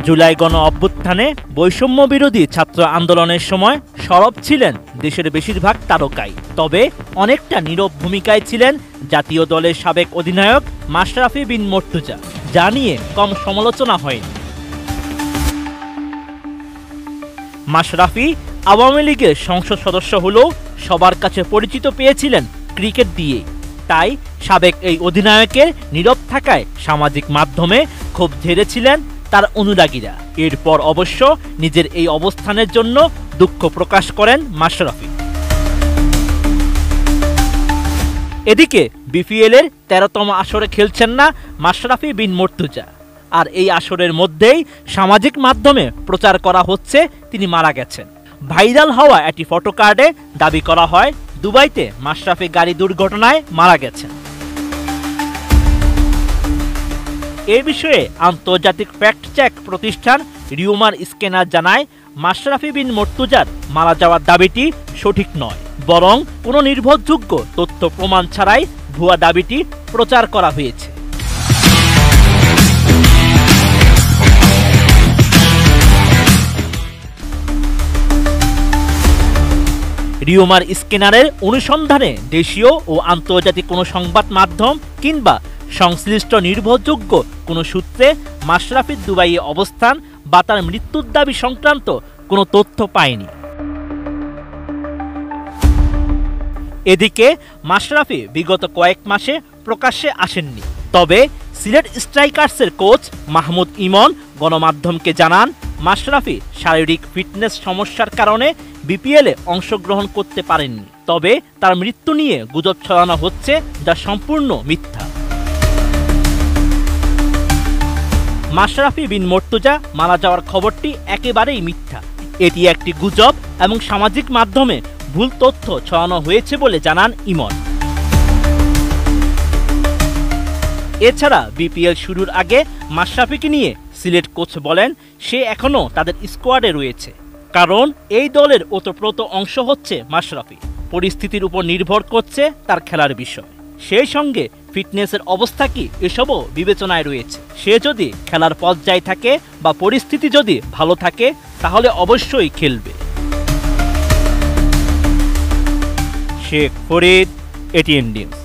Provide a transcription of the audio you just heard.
জুলাই গণ অভ্যুত্থানে বৈষম্য বিরোধী ছাত্র আন্দোলনের সময় সরব ছিলেন দেশের বেশিরভাগ তারকাই। তবে অনেকটা নীরব ভূমিকায় ছিলেন জাতীয় দলের সাবেক অধিনায়ক মাশরাফি বিন মর্তুজা, যা নিয়ে কম সমালোচনা হয়নি। মাশরাফি আওয়ামী লীগের সংসদ সদস্য হলেও সবার কাছে পরিচিত পেয়েছিলেন ক্রিকেট দিয়ে। তাই সাবেক এই অধিনায়কের নীরব থাকায় সামাজিক মাধ্যমে ক্ষোভ ঝেড়েছিলেন তার অনুরাগীরা। এরপর অবশ্য নিজের এই অবস্থানের জন্য দুঃখ প্রকাশ করেন মাশরাফি। এদিকে বিপিএল এর ১৩তম আসরে খেলছেন না মাশরাফি বিন মর্তুজা। আর এই আসরের মধ্যেই সামাজিক মাধ্যমে প্রচার করা হচ্ছে তিনি মারা গেছেন। ভাইরাল হওয়া একটি ফটো কার্ডে দাবি করা হয় দুবাইতে মাশরাফি গাড়ি দুর্ঘটনায় মারা গেছেন। এ বিষয়ে আন্তর্জাতিক ফ্যাক্ট চেক প্রতিষ্ঠান রিউমার স্ক্যানার জানায়, মাশরাফি বিন মর্তুজার মারা যাওয়ার দাবিটি সঠিক নয়, বরং কোনো নির্ভরযোগ্য তথ্য প্রমাণ ছাড়াই ভুয়া দাবিটি প্রচার করা হয়েছে। রিউমার স্ক্যানারের অনুসন্ধানে দেশীয় ও আন্তর্জাতিক কোনো সংবাদ মাধ্যম কিংবা সংশ্লিষ্ট নির্ভরযোগ্য কোনো সূত্রে মাশরাফির দুবাইয়ে অবস্থান বা তার মৃত্যুর দাবি সংক্রান্ত কোনো তথ্য পায়নি। এদিকে মাশরাফি বিগত কয়েক মাসে প্রকাশ্যে আসেননি। তবে সিলেট স্ট্রাইকার্সের কোচ মাহমুদ ইমন গণমাধ্যমকে জানান, মাশরাফি শারীরিক ফিটনেস সমস্যার কারণে বিপিএলে অংশগ্রহণ করতে পারেননি। তবে তার মৃত্যু নিয়ে গুজব ছড়ানো হচ্ছে, যা সম্পূর্ণ মিথ্যা। মাশরাফি বিন মর্তুজা মারা যাওয়ার খবরটি একেবারেই মিথ্যা। এটি একটি গুজব এবং সামাজিক মাধ্যমে ভুল তথ্য ছড়ানো হয়েছে বলে জানান ইমন। এছাড়া বিপিএল শুরুর আগে মাশরাফিকে নিয়ে সিলেট কোচ বলেন, সে এখনও তাদের স্কোয়াডে রয়েছে, কারণ এই দলের ওতপ্রোত অংশ হচ্ছে মাশরাফি। পরিস্থিতির উপর নির্ভর করছে তার খেলার বিষয়। সেই সঙ্গে ফিটনেসের অবস্থা কি, এসবও বিবেচনায় রয়েছে। সে যদি খেলার পর্যায়ে থাকে বা পরিস্থিতি যদি ভালো থাকে তাহলে অবশ্যই খেলবে। Sheikh Farid, ATN news.